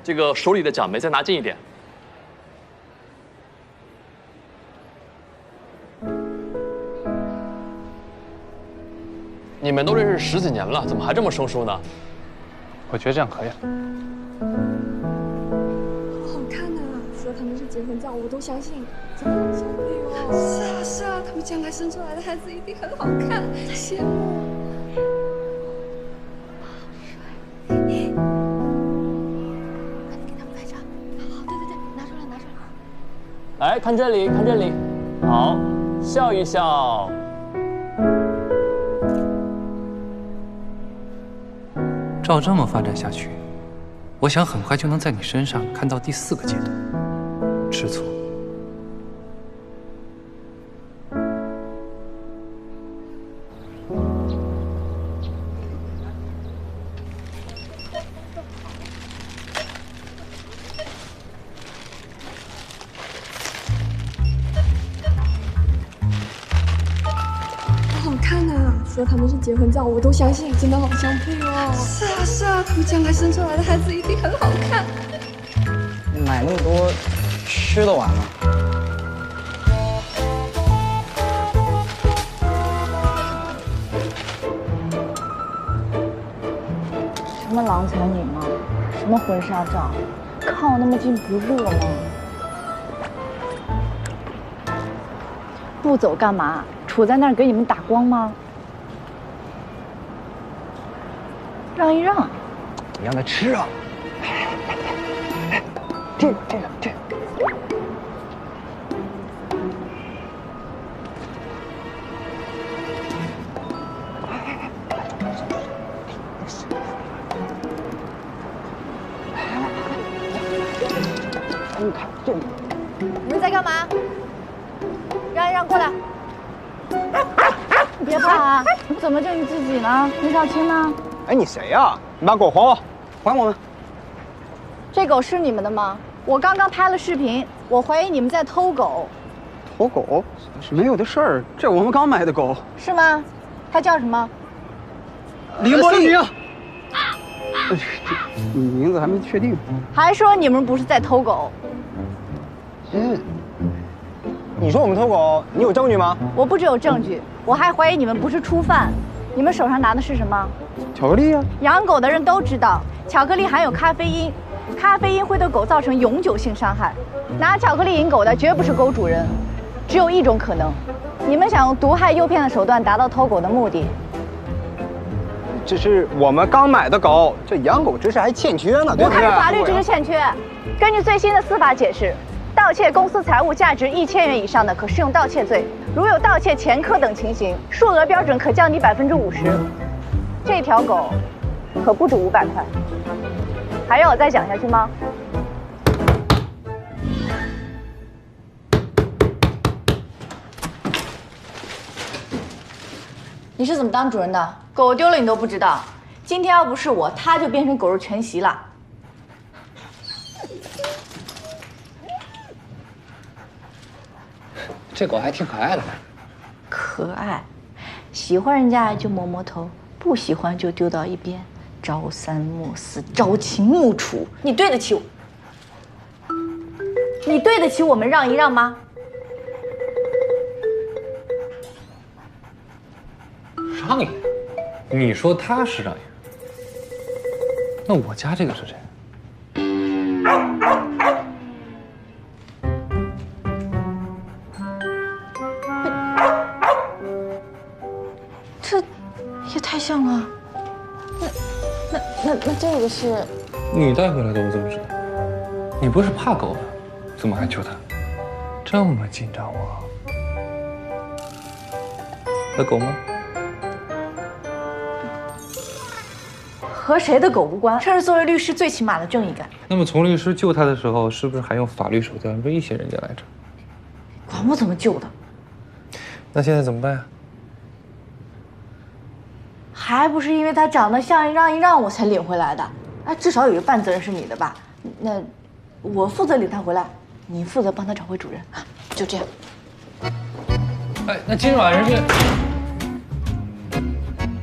这个手里的奖杯再拿近一点。你们都认识10几年了，怎么还这么生疏呢？我觉得这样可以了。好看呐、说他们是结婚照，我都相信，真的好像配哦。是啊是啊，他们将来生出来的孩子一定很好看，羡慕。快点给他们拍照。好，对对对，拿出来拿出来。来看这里，看这里，好，笑一笑。照这么发展下去，我想很快就能在你身上看到第4个阶段——吃醋。好看呐、说他们是结婚照，我都相信，真的好像配哦。是啊是啊，他们将来生出来的孩子一定很好看。买那么多，吃得完吗？什么郎才女貌，什么婚纱照，靠那么近不热吗？不走干嘛？杵在那儿给你们打光吗？让一让。你让他吃啊！这个。你看这个。你们在干嘛？让一让，过来。你别怕啊，怎么就你自己呢？李小青呢？哎，你谁呀？你把狗还我，还我们！这狗是你们的吗？我刚刚拍了视频，我怀疑你们在偷狗。偷狗是没有的事儿，这我们刚买的狗。是吗？它叫什么？李柏林。名字还没确定。还说你们不是在偷狗？你说我们偷狗，你有证据吗？我不只有证据，我还怀疑你们不是初犯。你们手上拿的是什么？巧克力啊！养狗的人都知道，巧克力含有咖啡因，咖啡因会对狗造成永久性伤害。拿巧克力引狗的绝不是狗主人，只有一种可能，你们想用毒害诱骗的手段达到偷狗的目的。这是我们刚买的狗，这养狗知识还欠缺呢，对不对？不看法律知识欠缺。根据最新的司法解释，盗窃公司财物价值1000元以上的，可适用盗窃罪；如有盗窃前科等情形，数额标准可降低50%。这条狗可不止500块。还要我再讲下去吗？你是怎么当主人的？狗丢了你都不知道？今天要不是我，它就变成狗肉全席了。这狗还挺可爱的。可爱，喜欢人家就摸摸头，不喜欢就丢到一边，朝三暮四，朝秦暮楚。你对得起我？你对得起我们让一让吗？让爷，你说他是让爷，那我家这个是谁？这也太像了。那这个是？你带回来的，我怎么知道？你不是怕狗的，怎么还救它？这么紧张我？的狗吗？和谁的狗无关，这是作为律师最起码的正义感。那么从律师救他的时候，是不是还用法律手段威胁人家来着？管我怎么救的，那现在怎么办呀？还不是因为他长得像让一让我才领回来的。哎，至少有一半责任是你的吧？那我负责领他回来，你负责帮他找回主人啊，就这样。哎，那今晚人家。